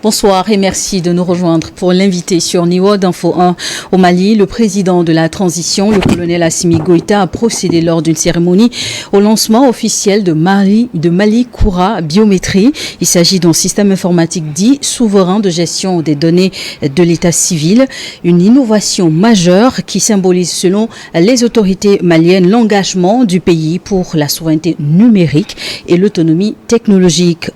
Bonsoir et merci de nous rejoindre pour l'inviter sur Niveau d'Info 1 au Mali. Le président de la transition, le colonel Assimi Goïta, a procédé lors d'une cérémonie au lancement officiel de Mali Koura Biométrie. Il s'agit d'un système informatique dit souverain de gestion des données de l'état civil, une innovation majeure qui symbolise selon les autorités maliennes l'engagement du pays pour la souveraineté numérique et l'autonomie technologique.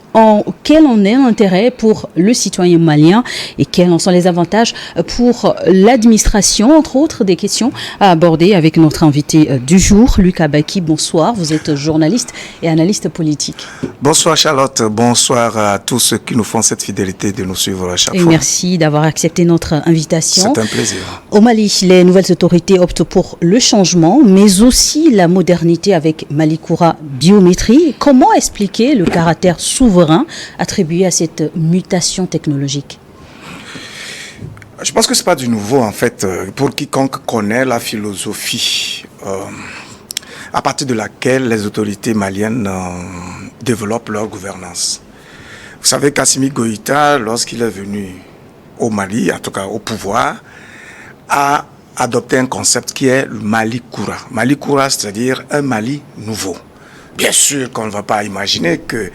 Quel en est l'intérêt pour le citoyen malien et quels en sont les avantages pour l'administration, entre autres des questions à aborder avec notre invité du jour, Luc Abaki. Bonsoir, vous êtes journaliste et analyste politique. Bonsoir Charlotte, bonsoir à tous ceux qui nous font cette fidélité de nous suivre à chaque fois. Merci d'avoir accepté notre invitation. C'est un plaisir. Au Mali, les nouvelles autorités optent pour le changement, mais aussi la modernité avec Mali Koura Biométrie. Comment expliquer le caractère souverain attribué à cette mutation technologique? Je pense que ce n'est pas du nouveau en fait pour quiconque connaît la philosophie à partir de laquelle les autorités maliennes développent leur gouvernance. Vous savez qu'Assimi Goïta, lorsqu'il est venu au Mali, en tout cas au pouvoir, a adopté un concept qui est le Mali Koura. Mali Koura, c'est-à-dire un Mali nouveau. Bien sûr qu'on ne va pas imaginer que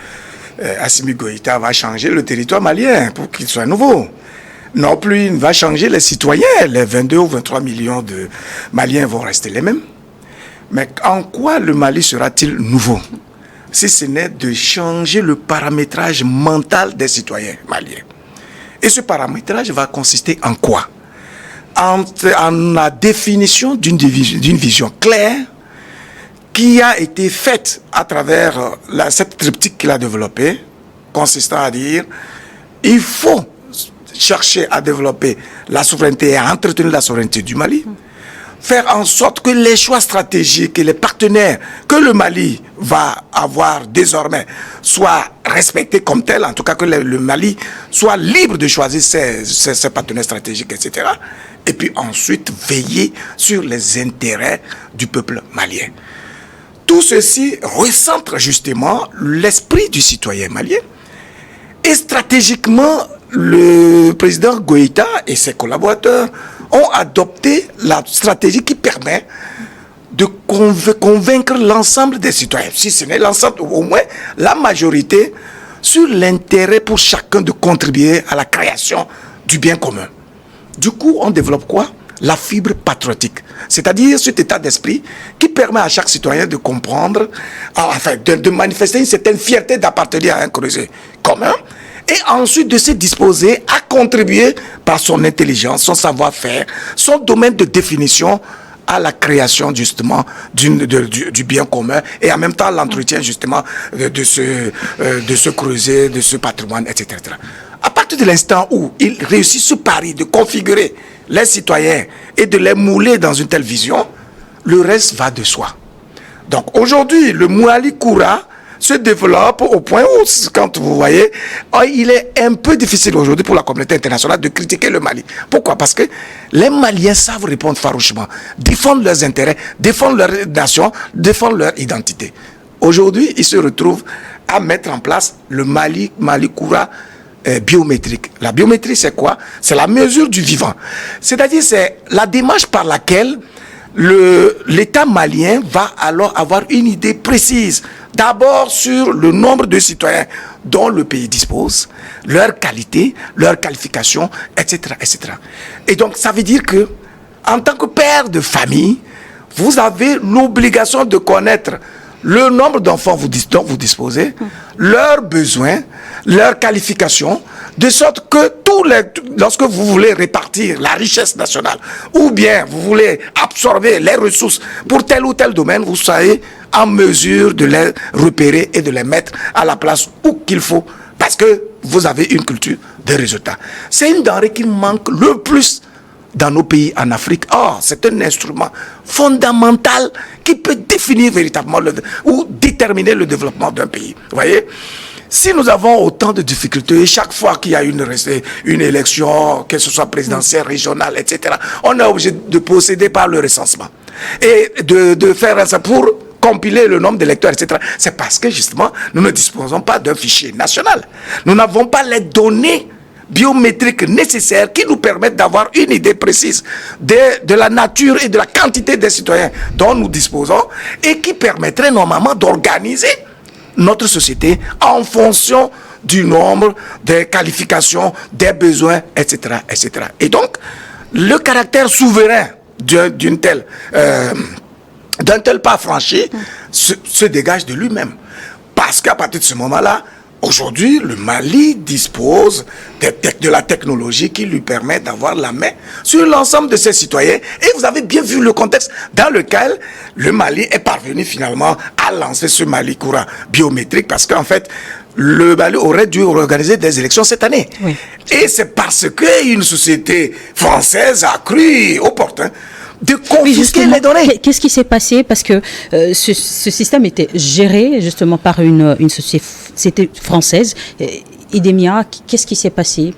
Assimi Goïta va changer le territoire malien pour qu'il soit nouveau. Non plus, il va changer les citoyens. Les 22 ou 23 millions de Maliens vont rester les mêmes. Mais en quoi le Mali sera-t-il nouveau? Si ce n'est de changer le paramétrage mental des citoyens maliens. Et ce paramétrage va consister en quoi? En la définition d'une vision claire qui a été faite à travers cette triptyque qu'il a développée, consistant à dire il faut chercher à développer la souveraineté et à entretenir la souveraineté du Mali, faire en sorte que les choix stratégiques et les partenaires que le Mali va avoir désormais soient respectés comme tels, en tout cas que le Mali soit libre de choisir ses partenaires stratégiques, etc. Et puis ensuite veiller sur les intérêts du peuple malien. Tout ceci recentre justement l'esprit du citoyen malien. Et stratégiquement, le président Goïta et ses collaborateurs ont adopté la stratégie qui permet de convaincre l'ensemble des citoyens, si ce n'est l'ensemble, au moins la majorité, sur l'intérêt pour chacun de contribuer à la création du bien commun. Du coup, on développe quoi? La fibre patriotique, c'est-à-dire cet état d'esprit qui permet à chaque citoyen de comprendre, enfin de manifester une certaine fierté d'appartenir à un creuset commun et ensuite de se disposer à contribuer par son intelligence, son savoir-faire, son domaine de définition à la création justement du bien commun et en même temps l'entretien justement de ce creuset, de ce patrimoine, etc. À partir de l'instant où il réussit ce pari de configurer les citoyens et de les mouler dans une telle vision, le reste va de soi. Donc aujourd'hui, le Mali Koura se développe au point où, quand vous voyez, il est un peu difficile aujourd'hui pour la communauté internationale de critiquer le Mali. Pourquoi? Parce que les Maliens savent répondre farouchement, défendre leurs intérêts, défendre leur nation, défendre leur identité. Aujourd'hui, ils se retrouvent à mettre en place le Mali Koura biométrique. La biométrie, c'est quoi? C'est la mesure du vivant. C'est-à-dire, c'est la démarche par laquelle l'État malien va alors avoir une idée précise, d'abord sur le nombre de citoyens dont le pays dispose, leur qualité, leur qualification, etc., etc. Et donc, ça veut dire que, en tant que père de famille, vous avez l'obligation de connaître le nombre d'enfants dont vous disposez, leurs besoins, leurs qualifications, de sorte que lorsque vous voulez répartir la richesse nationale, ou bien vous voulez absorber les ressources pour tel ou tel domaine, vous soyez en mesure de les repérer et de les mettre à la place où qu'il faut, parce que vous avez une culture de résultats. C'est une denrée qui manque le plus dans nos pays en Afrique. Or, c'est un instrument fondamental qui peut définir véritablement ou déterminer le développement d'un pays. Vous voyez? Si nous avons autant de difficultés, chaque fois qu'il y a une élection, que ce soit présidentielle, régionale, etc., on est obligé de procéder par le recensement. Et de faire ça pour compiler le nombre d'électeurs, etc. C'est parce que justement, nous ne disposons pas d'un fichier national. Nous n'avons pas les données biométriques nécessaires qui nous permettent d'avoir une idée précise de la nature et de la quantité des citoyens dont nous disposons et qui permettraient normalement d'organiser notre société en fonction du nombre, des qualifications, des besoins, etc., etc. Et donc, le caractère souverain d'un tel pas franchi se dégage de lui-même. Parce qu'à partir de ce moment-là, aujourd'hui, le Mali dispose de la technologie qui lui permet d'avoir la main sur l'ensemble de ses citoyens. Et vous avez bien vu le contexte dans lequel le Mali est parvenu finalement à lancer ce Mali courant biométrique parce qu'en fait, le Mali aurait dû organiser des élections cette année. Oui. Et c'est parce qu'une société française a cru opportun de confisquer les données. Qu'est-ce qui s'est passé? Parce que ce système était géré justement par une société française. Idemia, qu'est-ce qui s'est passé?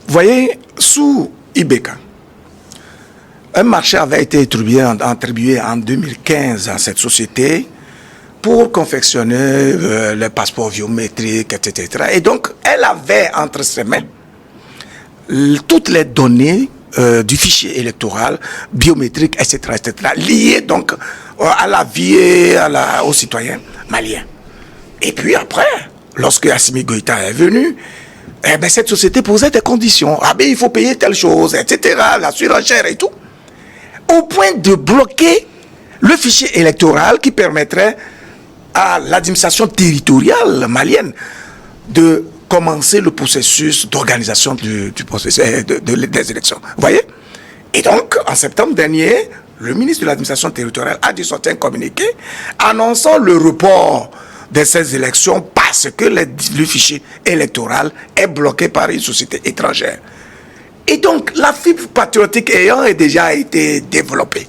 Vous voyez, sous IBK, un marché avait été attribué en 2015 à cette société pour confectionner les passeports biométriques, etc. Et donc, elle avait entre ses mains toutes les données du fichier électoral, biométrique, etc., lié donc à la vie et aux citoyens maliens. Et puis après, lorsque Assimi Goïta est venu, cette société posait des conditions. Ah ben il faut payer telle chose, etc., la surenchère et tout. Au point de bloquer le fichier électoral qui permettrait à l'administration territoriale malienne de commencer le processus d'organisation du processus des élections. Vous voyez? Et donc, en septembre dernier, le ministre de l'administration territoriale a dû sortir un communiqué annonçant le report de ces élections parce que le fichier électoral est bloqué par une société étrangère. Et donc, la fibre patriotique ayant déjà été développée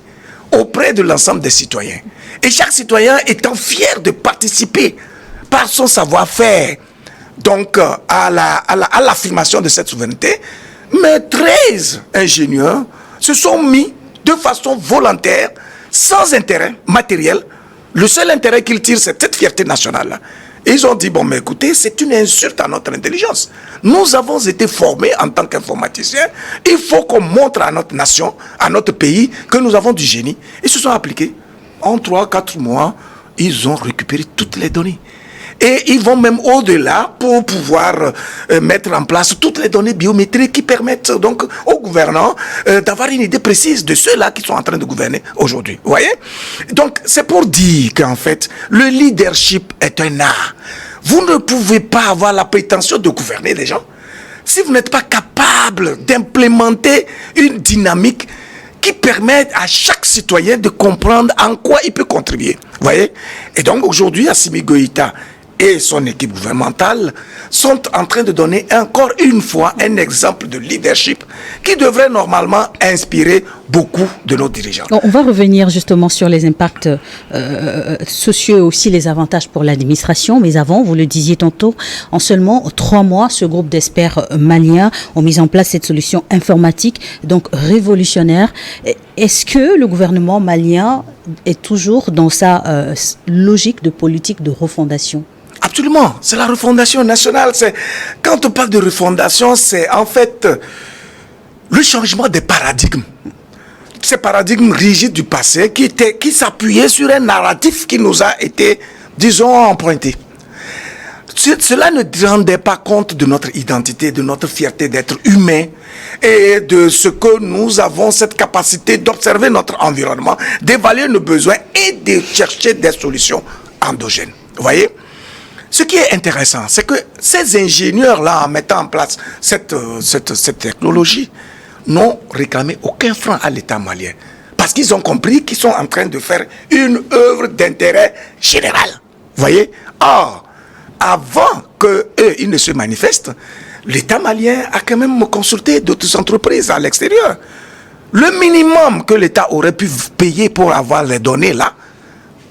auprès de l'ensemble des citoyens, et chaque citoyen étant fier de participer par son savoir-faire donc à l'affirmation de cette souveraineté, mais 13 ingénieurs se sont mis de façon volontaire, sans intérêt matériel. Le seul intérêt qu'ils tirent, c'est cette fierté nationale-là. Et ils ont dit, bon, mais écoutez, c'est une insulte à notre intelligence. Nous avons été formés en tant qu'informaticiens. Il faut qu'on montre à notre nation, à notre pays, que nous avons du génie. Ils se sont appliqués. En 3-4 mois, ils ont récupéré toutes les données. Et ils vont même au-delà pour pouvoir mettre en place toutes les données biométriques qui permettent donc aux gouvernants d'avoir une idée précise de ceux-là qui sont en train de gouverner aujourd'hui. Vous voyez? Donc, c'est pour dire qu'en fait, le leadership est un art. Vous ne pouvez pas avoir la prétention de gouverner les gens si vous n'êtes pas capable d'implémenter une dynamique qui permet à chaque citoyen de comprendre en quoi il peut contribuer. Vous voyez? Et donc, aujourd'hui, Assimi Goïta et son équipe gouvernementale sont en train de donner encore une fois un exemple de leadership qui devrait normalement inspirer beaucoup de nos dirigeants. On va revenir justement sur les impacts sociaux et aussi les avantages pour l'administration. Mais avant, vous le disiez tantôt, en seulement 3 mois, ce groupe d'experts maliens ont mis en place cette solution informatique, donc révolutionnaire. Est-ce que le gouvernement malien est toujours dans sa logique de politique de refondation? Absolument, c'est la refondation nationale. Quand on parle de refondation, c'est en fait le changement des paradigmes. Ces paradigmes rigides du passé qui s'appuyaient sur un narratif qui nous a été, disons, emprunté. Cela ne rendait pas compte de notre identité, de notre fierté d'être humain et de ce que nous avons cette capacité d'observer notre environnement, d'évaluer nos besoins et de chercher des solutions endogènes. Vous voyez? Ce qui est intéressant, c'est que ces ingénieurs-là, en mettant en place cette technologie, n'ont réclamé aucun franc à l'État malien. Parce qu'ils ont compris qu'ils sont en train de faire une œuvre d'intérêt général. Vous voyez? Or, avant qu'ils ne se manifestent, l'État malien a quand même consulté d'autres entreprises à l'extérieur. Le minimum que l'État aurait pu payer pour avoir les données là,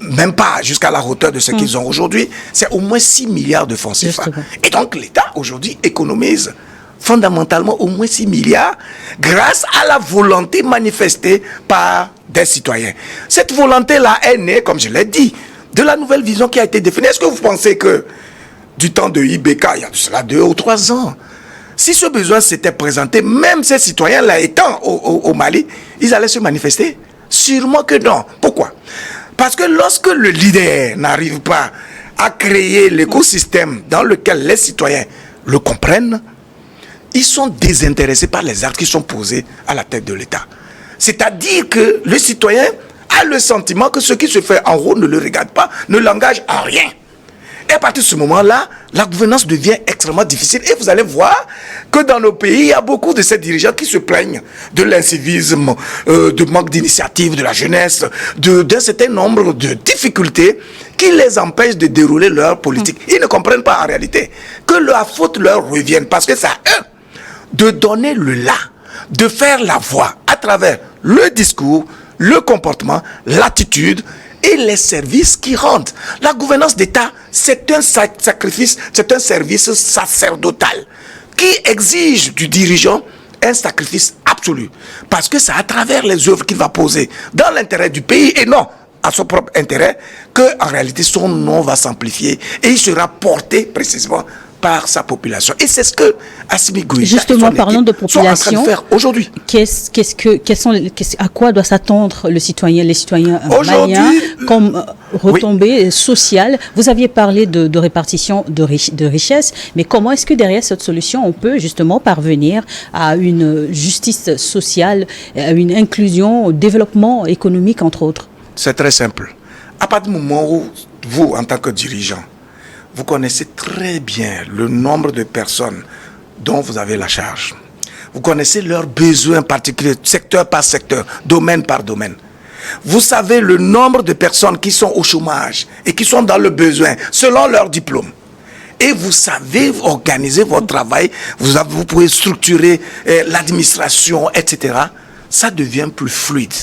même pas jusqu'à la hauteur de ce qu'ils ont aujourd'hui, c'est au moins 6 milliards de francs CFA. Et donc l'État aujourd'hui économise fondamentalement au moins 6 milliards grâce à la volonté manifestée par des citoyens. Cette volonté-là est née, comme je l'ai dit, de la nouvelle vision qui a été définie. Est-ce que vous pensez que du temps de IBK, il y a de cela 2 ou 3 ans, Si ce besoin s'était présenté, même ces citoyens-là étant au Mali, ils allaient se manifester? Sûrement que non. Pourquoi? Parce que lorsque le leader n'arrive pas à créer l'écosystème dans lequel les citoyens le comprennent, ils sont désintéressés par les actes qui sont posés à la tête de l'État. C'est-à-dire que le citoyen a le sentiment que ce qui se fait en haut ne le regarde pas, ne l'engage en rien. Et à partir de ce moment-là, la gouvernance devient extrêmement difficile. Et vous allez voir que dans nos pays, il y a beaucoup de ces dirigeants qui se plaignent de l'incivisme, de manque d'initiative de la jeunesse, d'un certain nombre de difficultés qui les empêchent de dérouler leur politique. Ils ne comprennent pas en réalité que la faute leur revienne, parce que c'est à eux de donner le là, de faire la voix à travers le discours, le comportement, l'attitude et les services qui rendent. La gouvernance d'État, c'est un sacrifice, c'est un service sacerdotal qui exige du dirigeant un sacrifice absolu. Parce que c'est à travers les œuvres qu'il va poser dans l'intérêt du pays et non à son propre intérêt que en réalité son nom va s'amplifier et il sera porté précisément par sa population. Et c'est ce que Assimi Goïta justement, parlons de population, sont en train de faire aujourd'hui. À quoi doit s'attendre les citoyens maliens comme retombée sociale? Vous aviez parlé de répartition de richesses, mais comment est-ce que derrière cette solution, on peut justement parvenir à une justice sociale, à une inclusion, au développement économique, entre autres? C'est très simple. À partir du moment où vous, en tant que dirigeant, vous connaissez très bien le nombre de personnes dont vous avez la charge. Vous connaissez leurs besoins particuliers, secteur par secteur, domaine par domaine. Vous savez le nombre de personnes qui sont au chômage et qui sont dans le besoin, selon leur diplôme. Et vous savez organiser votre travail, vous pouvez structurer l'administration, etc. Ça devient plus fluide.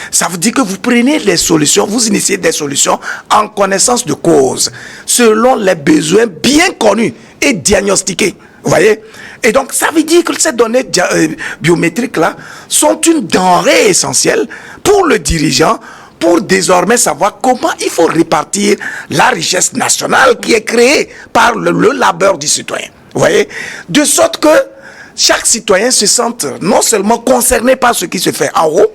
Ça veut dire que vous prenez les solutions, vous initiez des solutions en connaissance de cause, selon les besoins bien connus et diagnostiqués. Vous voyez? Et donc, ça veut dire que ces données biométriques-là sont une denrée essentielle pour le dirigeant, pour désormais savoir comment il faut répartir la richesse nationale qui est créée par le labeur du citoyen. Vous voyez? De sorte que chaque citoyen se sente non seulement concerné par ce qui se fait en haut,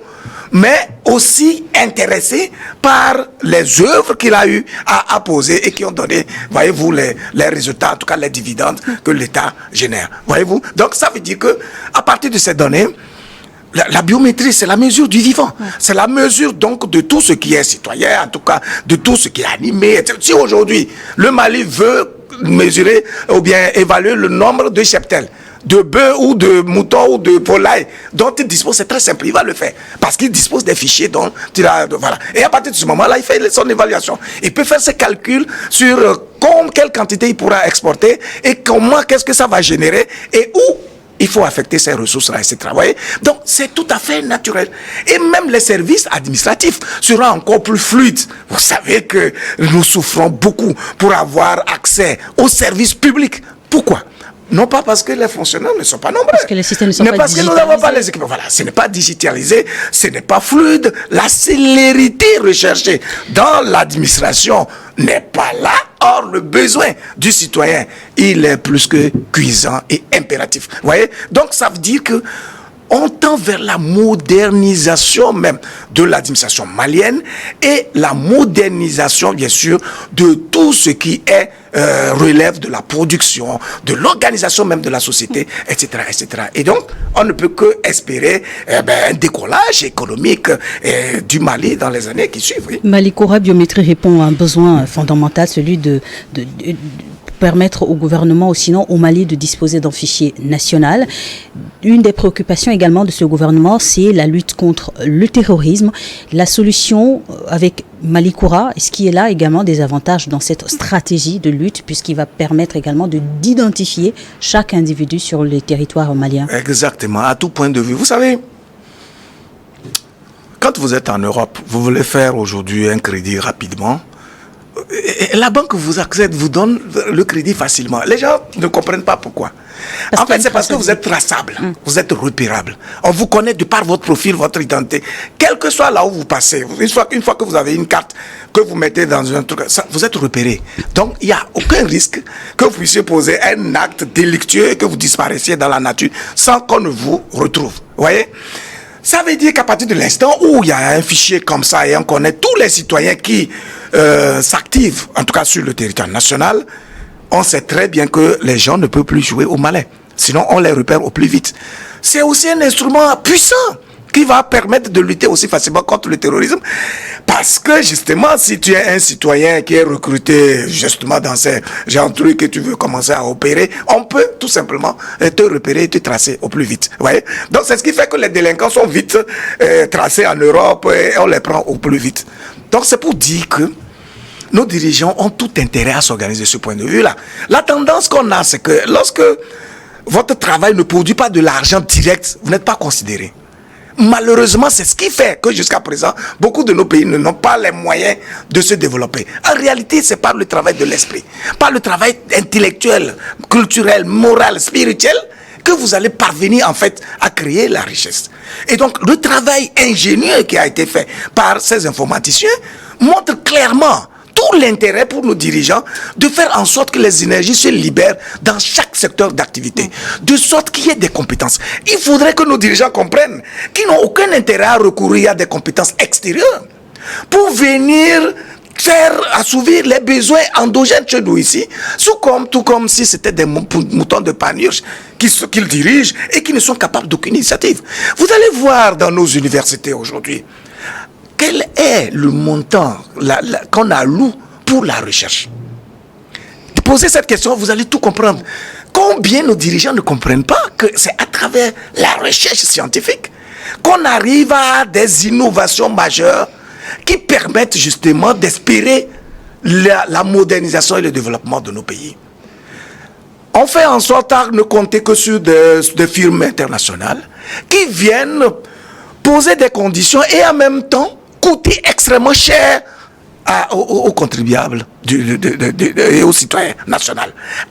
mais aussi intéressé par les œuvres qu'il a eu à poser et qui ont donné, voyez-vous, les résultats, en tout cas les dividendes que l'État génère. Voyez-vous? Donc ça veut dire que à partir de ces données, la biométrie, c'est la mesure du vivant. C'est la mesure donc de tout ce qui est citoyen, en tout cas de tout ce qui est animé. Etc. Si aujourd'hui, le Mali veut mesurer ou bien évaluer le nombre de cheptels, de bœufs ou de moutons ou de volailles dont il dispose, c'est très simple, il va le faire. Parce qu'il dispose des fichiers dont il a, voilà. Et à partir de ce moment-là, il fait son évaluation. Il peut faire ses calculs sur quelle quantité il pourra exporter et qu'est-ce que ça va générer et où il faut affecter ces ressources-là, etc. Donc, c'est tout à fait naturel. Et même les services administratifs seront encore plus fluides. Vous savez que nous souffrons beaucoup pour avoir accès aux services publics. Pourquoi? Non pas parce que les fonctionnaires ne sont pas nombreux. Parce que les systèmes ne sont pas parce que nous n'avons pas les équipements. Voilà, ce n'est pas digitalisé, ce n'est pas fluide. La célérité recherchée dans l'administration n'est pas là. Or, le besoin du citoyen, il est plus que cuisant et impératif. Vous voyez? Donc, ça veut dire que on tend vers la modernisation même de l'administration malienne et la modernisation, bien sûr, de tout ce qui est relève de la production, de l'organisation même de la société, etc., etc. Et donc, on ne peut que espérer un décollage économique du Mali dans les années qui suivent. Oui. Malikoura Biométrie répond à un besoin fondamental, celui de permettre au gouvernement ou sinon au Mali de disposer d'un fichier national. Une des préoccupations également de ce gouvernement, c'est la lutte contre le terrorisme. La solution avec Malikoura, est-ce qu'il y a là également des avantages dans cette stratégie de lutte puisqu'il va permettre également d'identifier chaque individu sur les territoires maliens? Exactement, à tout point de vue. Vous savez, quand vous êtes en Europe, vous voulez faire aujourd'hui un crédit rapidement, la banque vous accède, vous donne le crédit facilement. Les gens ne comprennent pas pourquoi. En fait, c'est parce que vous êtes traçable, vous êtes repérable. On vous connaît de par votre profil, votre identité. Quel que soit là où vous passez, une fois que vous avez une carte, que vous mettez dans un truc, ça, vous êtes repéré. Donc, il n'y a aucun risque que vous puissiez poser un acte délictueux et que vous disparaissiez dans la nature sans qu'on ne vous retrouve. Vous voyez? Ça veut dire qu'à partir de l'instant où il y a un fichier comme ça et on connaît tous les citoyens qui s'activent, en tout cas sur le territoire national, on sait très bien que les gens ne peuvent plus jouer au malin. Sinon, on les repère au plus vite. C'est aussi un instrument puissant qui va permettre de lutter aussi facilement contre le terrorisme. Parce que justement, si tu es un citoyen qui est recruté justement dans ces genre de trucs que tu veux commencer à opérer, on peut tout simplement te repérer et te tracer au plus vite. Vous voyez? Donc c'est ce qui fait que les délinquants sont vite tracés en Europe et on les prend au plus vite. Donc c'est pour dire que nos dirigeants ont tout intérêt à s'organiser de ce point de vue-là. La tendance qu'on a, c'est que lorsque votre travail ne produit pas de l'argent direct, vous n'êtes pas considéré. Malheureusement, c'est ce qui fait que jusqu'à présent, beaucoup de nos pays n'ont pas les moyens de se développer. En réalité, c'est par le travail de l'esprit, par le travail intellectuel, culturel, moral, spirituel, que vous allez parvenir en fait à créer la richesse. Et donc, le travail ingénieux qui a été fait par ces informaticiens montre clairement tout l'intérêt pour nos dirigeants de faire en sorte que les énergies se libèrent dans chaque secteur d'activité, de sorte qu'il y ait des compétences. Il faudrait que nos dirigeants comprennent qu'ils n'ont aucun intérêt à recourir à des compétences extérieures pour venir faire assouvir les besoins endogènes chez nous ici, tout comme si c'était des moutons de panurge qu'ils dirigent et qui ne sont capables d'aucune initiative. Vous allez voir dans nos universités aujourd'hui, quel est le montant qu'on alloue pour la recherche? Posez cette question, vous allez tout comprendre. Combien nos dirigeants ne comprennent pas que c'est à travers la recherche scientifique qu'on arrive à des innovations majeures qui permettent justement d'espérer la modernisation et le développement de nos pays. On fait en sorte à ne compter que sur des firmes internationales qui viennent poser des conditions et en même temps coûter extrêmement cher aux contribuables et aux citoyens nationaux.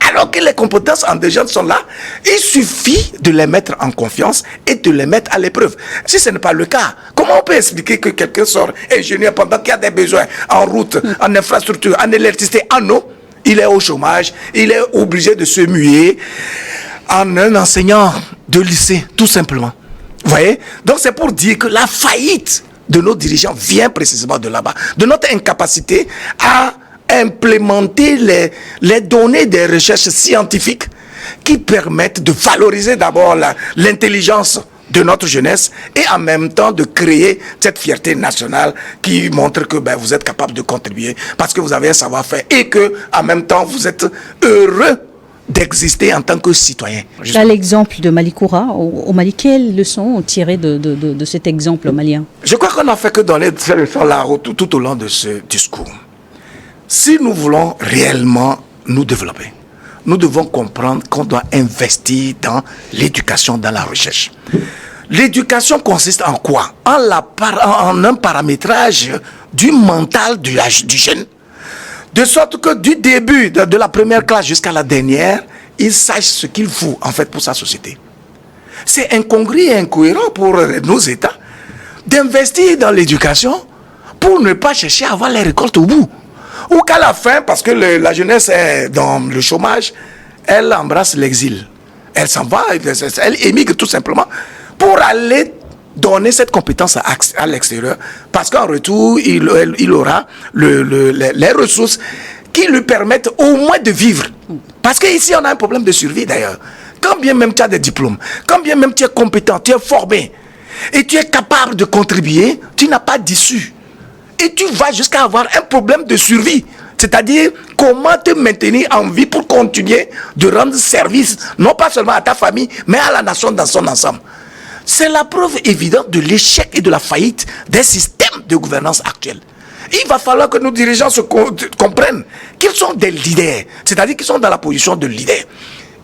Alors que les compétences endogènes sont là, il suffit de les mettre en confiance et de les mettre à l'épreuve. Si ce n'est pas le cas, comment on peut expliquer que quelqu'un sort ingénieur pendant qu'il y a des besoins en route, en infrastructure, en électricité, en eau, il est au chômage, il est obligé de se muer en un enseignant de lycée, tout simplement. Vous voyez? Donc c'est pour dire que la faillite de nos dirigeants vient précisément de là-bas, de notre incapacité à implémenter les données des recherches scientifiques qui permettent de valoriser d'abord l'intelligence de notre jeunesse et en même temps de créer cette fierté nationale qui montre que vous êtes capable de contribuer parce que vous avez un savoir-faire et que en même temps vous êtes heureux d'exister en tant que citoyen. Là, l'exemple de Malikoura, au Mali, quelles leçons tirer de cet exemple malien? Je crois qu'on n'a fait que donner ces leçons-là tout au long de ce discours. Si nous voulons réellement nous développer, nous devons comprendre qu'on doit investir dans l'éducation, dans la recherche. L'éducation consiste en quoi? En un paramétrage du mental du jeune. De sorte que du début de la première classe jusqu'à la dernière, il sache ce qu'il faut en fait pour sa société. C'est incongru et incohérent pour nos États d'investir dans l'éducation pour ne pas chercher à avoir les récoltes au bout. Ou qu'à la fin, parce que la jeunesse est dans le chômage, elle embrasse l'exil. Elle s'en va, elle émigre tout simplement pour aller donner cette compétence à l'extérieur, parce qu'en retour, il aura les ressources qui lui permettent au moins de vivre. Parce qu'ici, on a un problème de survie d'ailleurs. Quand bien même tu as des diplômes, quand bien même tu es compétent, tu es formé, et tu es capable de contribuer, tu n'as pas d'issue. Et tu vas jusqu'à avoir un problème de survie. C'est-à-dire, comment te maintenir en vie pour continuer de rendre service, non pas seulement à ta famille, mais à la nation dans son ensemble. C'est la preuve évidente de l'échec et de la faillite des systèmes de gouvernance actuels. Il va falloir que nos dirigeants comprennent qu'ils sont des leaders, c'est-à-dire qu'ils sont dans la position de leader.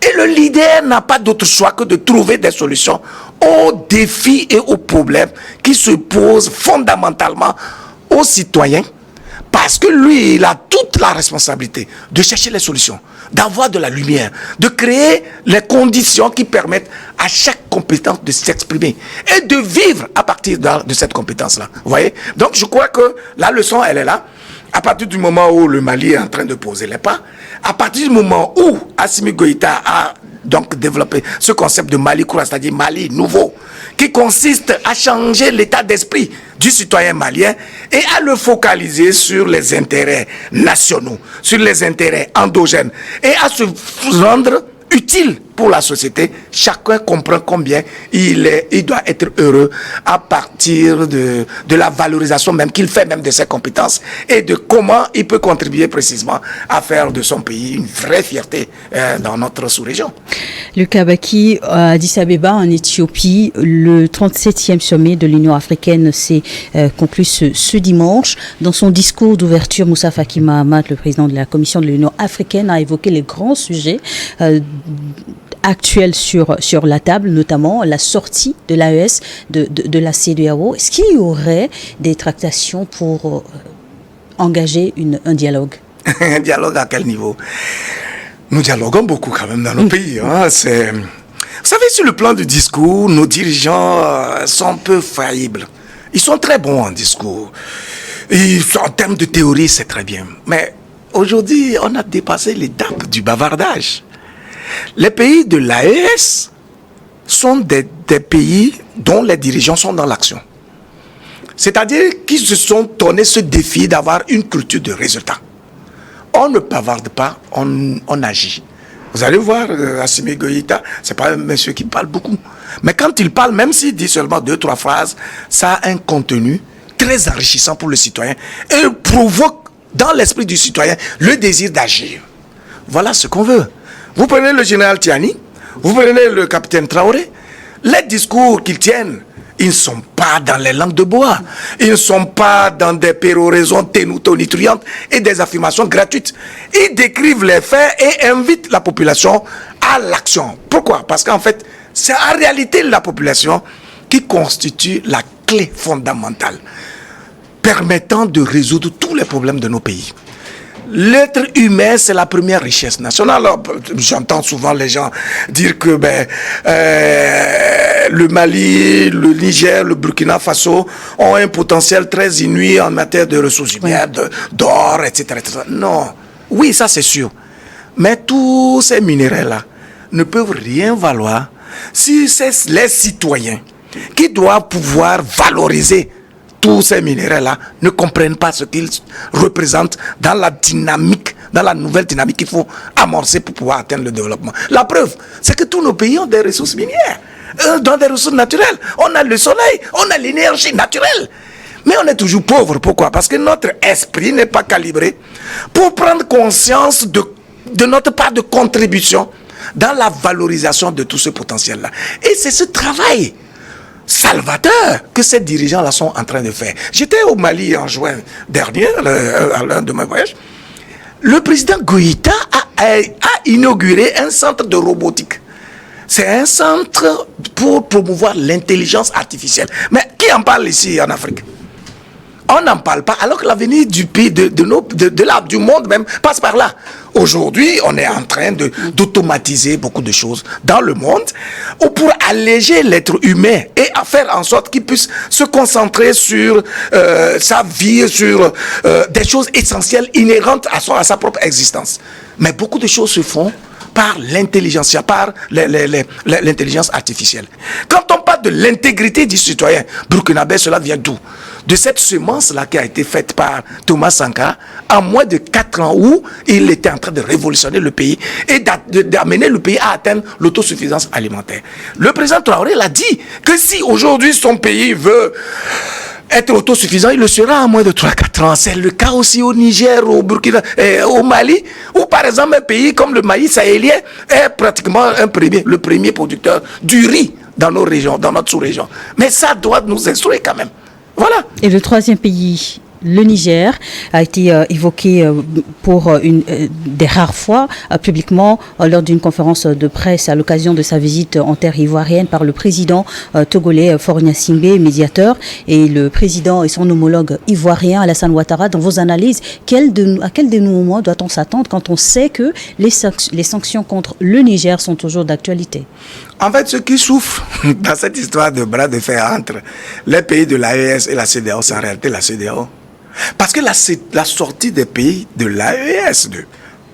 Et le leader n'a pas d'autre choix que de trouver des solutions aux défis et aux problèmes qui se posent fondamentalement aux citoyens Parce que lui, il a toute la responsabilité de chercher les solutions, d'avoir de la lumière, de créer les conditions qui permettent à chaque compétence de s'exprimer et de vivre à partir de cette compétence-là. Vous voyez? Donc je crois que la leçon, elle est là. À partir du moment où le Mali est en train de poser les pas, à partir du moment où Assimi Goïta a donc développé ce concept de Mali Koura, c'est-à-dire Mali nouveau, qui consiste à changer l'état d'esprit du citoyen malien et à le focaliser sur les intérêts nationaux, sur les intérêts endogènes et à se rendre utile pour la société. Chacun comprend combien il doit être heureux à partir de la valorisation même qu'il fait même de ses compétences et de comment il peut contribuer précisément à faire de son pays une vraie fierté dans notre sous-région. Lucas Baki, à Addis Abeba, en Éthiopie, le 37e sommet de l'Union africaine s'est conclu ce dimanche. Dans son discours d'ouverture, Moussa Faki Mahamat, le président de la Commission de l'Union africaine, a évoqué les grands sujets actuels sur la table, notamment la sortie de l'AES, de la CEDEAO. Est-ce qu'il y aurait des tractations pour engager un dialogue? Un dialogue à quel niveau? Nous dialoguons beaucoup quand même dans nos pays. Hein. Vous savez, sur le plan du discours, nos dirigeants sont un peu faillibles. Ils sont très bons en discours. En termes de théorie, c'est très bien. Mais aujourd'hui, on a dépassé l'étape du bavardage. Les pays de l'AES sont des pays dont les dirigeants sont dans l'action. C'est-à-dire qu'ils se sont donné ce défi d'avoir une culture de résultat. On ne bavarde pas, on agit. Vous allez voir, Assimi Goïta, c'est pas un monsieur qui parle beaucoup. Mais quand il parle, même s'il dit seulement 2-3 phrases, ça a un contenu très enrichissant pour le citoyen et provoque dans l'esprit du citoyen le désir d'agir. Voilà ce qu'on veut. Vous prenez le général Tiani, vous prenez le capitaine Traoré, les discours qu'ils tiennent, ils ne sont pas dans les langues de bois. Ils ne sont pas dans des péroraisons tonitruantes et des affirmations gratuites. Ils décrivent les faits et invitent la population à l'action. Pourquoi? Parce qu'en fait, c'est en réalité la population qui constitue la clé fondamentale permettant de résoudre tous les problèmes de nos pays. L'être humain, c'est la première richesse nationale. Alors, j'entends souvent les gens dire que le Mali, le Niger, le Burkina Faso ont un potentiel très inouï en matière de ressources humaines, d'or, etc., etc. Non, oui, ça c'est sûr. Mais tous ces minéraux-là ne peuvent rien valoir si c'est les citoyens qui doivent pouvoir valoriser tous ces minéraux-là ne comprennent pas ce qu'ils représentent dans la dynamique, dans la nouvelle dynamique qu'il faut amorcer pour pouvoir atteindre le développement. La preuve, c'est que tous nos pays ont des ressources minières, dans des ressources naturelles. On a le soleil, on a l'énergie naturelle. Mais on est toujours pauvre. Pourquoi? Parce que notre esprit n'est pas calibré pour prendre conscience de notre part de contribution dans la valorisation de tout ce potentiel-là. Et c'est ce travail salvateur que ces dirigeants-là sont en train de faire. J'étais au Mali en juin dernier, à l'un de mes voyages. Le président Goïta a inauguré un centre de robotique. C'est un centre pour promouvoir l'intelligence artificielle. Mais qui en parle ici en Afrique? On n'en parle pas, alors que l'avenir du pays, du monde même, passe par là. Aujourd'hui, on est en train d'automatiser beaucoup de choses dans le monde pour alléger l'être humain et à faire en sorte qu'il puisse se concentrer sur sa vie, sur des choses essentielles, inhérentes à sa propre existence. Mais beaucoup de choses se font par l'intelligence, par l'intelligence artificielle. Quand on parle de l'intégrité du citoyen burkinabé, cela vient d'où? De cette semence-là qui a été faite par Thomas Sankara en moins de 4 ans où il était en train de révolutionner le pays et d'amener le pays à atteindre l'autosuffisance alimentaire. Le président Traoré l'a dit que si aujourd'hui son pays veut être autosuffisant, il le sera en moins de 3-4 ans. C'est le cas aussi au Niger, au Burkina, au Mali, où par exemple un pays comme le Mali sahélien est pratiquement le premier producteur du riz dans nos régions, dans notre sous-région. Mais ça doit nous instruire quand même. Voilà. Et le troisième pays Le Niger a été évoqué pour des rares fois publiquement lors d'une conférence de presse à l'occasion de sa visite en terre ivoirienne par le président togolais Faure Gnassingbé, médiateur, et le président et son homologue ivoirien Alassane Ouattara. Dans vos analyses, à quel dénouement doit-on s'attendre quand on sait que les sanctions contre le Niger sont toujours d'actualité? En fait, ce qui souffre dans cette histoire de bras de fer entre les pays de l'AES et la CEDEAO, c'est en réalité la CEDEAO. Parce que la sortie des pays de l'AES,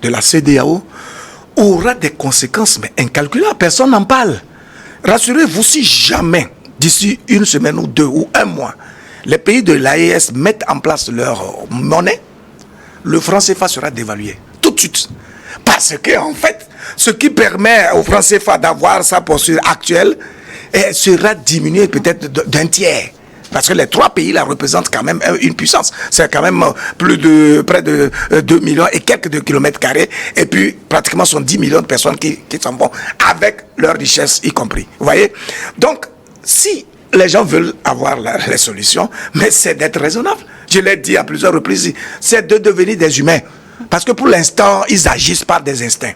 de la CEDEAO, aura des conséquences mais incalculables. Personne n'en parle. Rassurez-vous, si jamais, d'ici une semaine ou deux ou un mois, les pays de l'AES mettent en place leur monnaie, le franc CFA sera dévalué tout de suite. Parce que, en fait, ce qui permet au franc CFA d'avoir sa posture actuelle sera diminué peut-être d'un tiers. Parce que les trois pays là représentent quand même une puissance. C'est quand même près de 2 millions et quelques de kilomètres carrés. Et puis, pratiquement, sont 10 millions de personnes qui s'en vont avec leur richesse y compris. Vous voyez? Donc, si les gens veulent avoir les solutions, mais c'est d'être raisonnable. Je l'ai dit à plusieurs reprises, c'est de devenir des humains. Parce que pour l'instant, ils agissent par des instincts.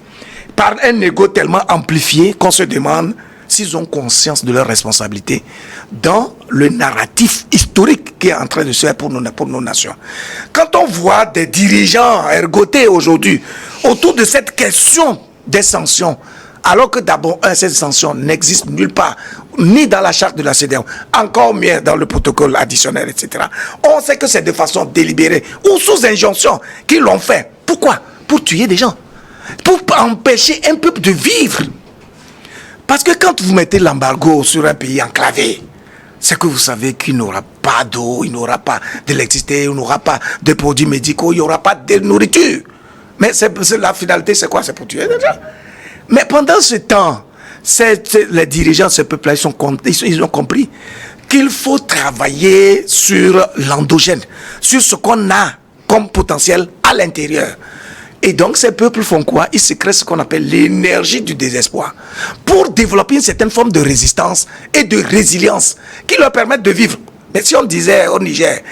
Par un ego tellement amplifié qu'on se demande s'ils ont conscience de leur responsabilité dans le narratif historique qui est en train de se faire pour nos nations. Quand on voit des dirigeants ergotés aujourd'hui autour de cette question des sanctions, alors que d'abord, ces sanctions n'existent nulle part, ni dans la charte de la CEDEAO, encore mieux dans le protocole additionnel, etc. On sait que c'est de façon délibérée ou sous injonction qu'ils l'ont fait. Pourquoi? Pour tuer des gens, pour empêcher un peuple de vivre. Parce que quand vous mettez l'embargo sur un pays enclavé, c'est que vous savez qu'il n'aura pas d'eau, il n'aura pas d'électricité, il n'aura pas de produits médicaux, il n'y aura pas de nourriture. Mais la finalité, c'est quoi? C'est pour tuer des gens. Mais pendant ce temps, les dirigeants de ce peuple-là, ils ont compris qu'il faut travailler sur l'endogène, sur ce qu'on a comme potentiel à l'intérieur. Et donc, ces peuples font quoi? Ils se créent ce qu'on appelle l'énergie du désespoir pour développer une certaine forme de résistance et de résilience qui leur permettent de vivre. Mais si on disait au Niger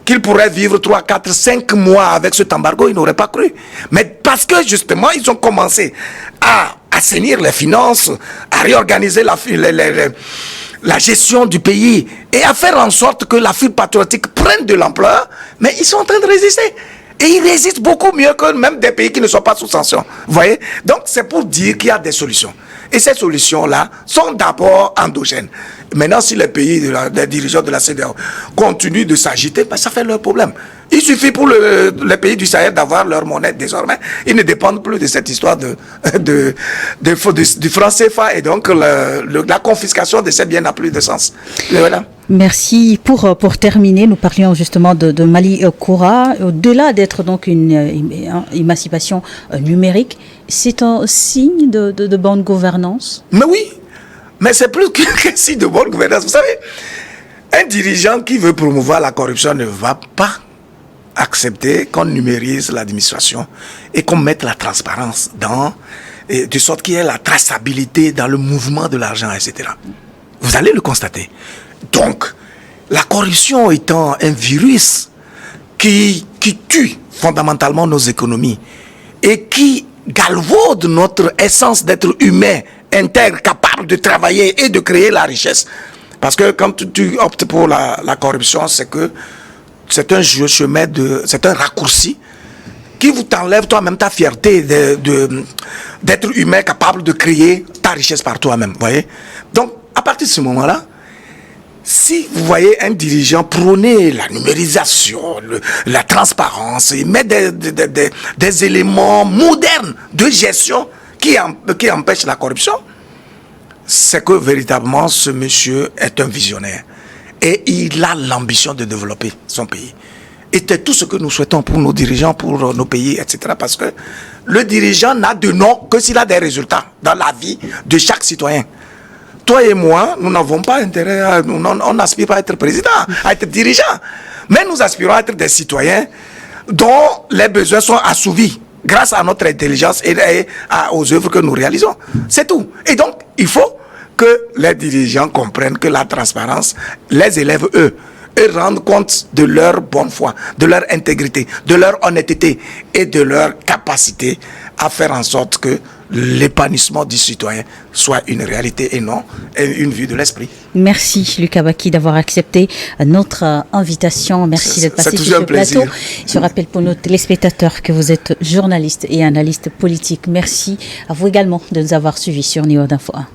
qu'ils pourraient vivre 3, 4, 5 mois avec cet embargo, ils n'auraient pas cru. Mais parce que justement, ils ont commencé à assainir les finances, à réorganiser la gestion du pays et à faire en sorte que la fibre patriotique prenne de l'ampleur, mais ils sont en train de résister. Et ils résistent beaucoup mieux que même des pays qui ne sont pas sous sanction. Vous voyez? Donc, c'est pour dire qu'il y a des solutions. Et ces solutions-là sont d'abord endogènes. Maintenant, si les pays, les dirigeants de la CEDEAO continuent de s'agiter, ben, ça fait leur problème. Il suffit pour les pays du Sahel d'avoir leur monnaie désormais. Ils ne dépendent plus de cette histoire du franc CFA et donc la confiscation de ces biens n'a plus de sens. Et voilà. Merci. Pour terminer, nous parlions justement de Mali Koura. Au-delà d'être donc une émancipation numérique, c'est un signe de bonne gouvernance? Mais oui, mais c'est plus qu'un signe de bonne gouvernance. Vous savez, un dirigeant qui veut promouvoir la corruption ne va pas accepter qu'on numérise l'administration et qu'on mette la transparence de sorte qu'il y ait la traçabilité dans le mouvement de l'argent, etc. Vous allez le constater. Donc, la corruption étant un virus qui tue fondamentalement nos économies et qui galvaude notre essence d'être humain, intègre, capable de travailler et de créer la richesse. Parce que quand tu optes pour la corruption, c'est que c'est un chemin c'est un raccourci qui vous t'enlève toi-même ta fierté d'être humain capable de créer ta richesse par toi-même. Voyez? Donc, à partir de ce moment-là, si vous voyez un dirigeant prôner la numérisation, la transparence, il met des éléments modernes de gestion qui empêchent la corruption, c'est que véritablement ce monsieur est un visionnaire. Et il a l'ambition de développer son pays. Et c'est tout ce que nous souhaitons pour nos dirigeants, pour nos pays, etc. Parce que le dirigeant n'a de nom que s'il a des résultats dans la vie de chaque citoyen. Toi et moi, nous n'avons pas intérêt, on n'aspire pas à être président, à être dirigeant. Mais nous aspirons à être des citoyens dont les besoins sont assouvis grâce à notre intelligence et aux œuvres que nous réalisons. C'est tout. Et donc, il faut que les dirigeants comprennent que la transparence les élève eux et rendre compte de leur bonne foi, de leur intégrité, de leur honnêteté et de leur capacité à faire en sorte que l'épanouissement du citoyen soit une réalité et non une vue de l'esprit. Merci Lucas Baki d'avoir accepté notre invitation. Merci d'être passé sur ce plateau. Je rappelle pour nos téléspectateurs que vous êtes journaliste et analyste politique. Merci à vous également de nous avoir suivis sur Niveau d'Info 1.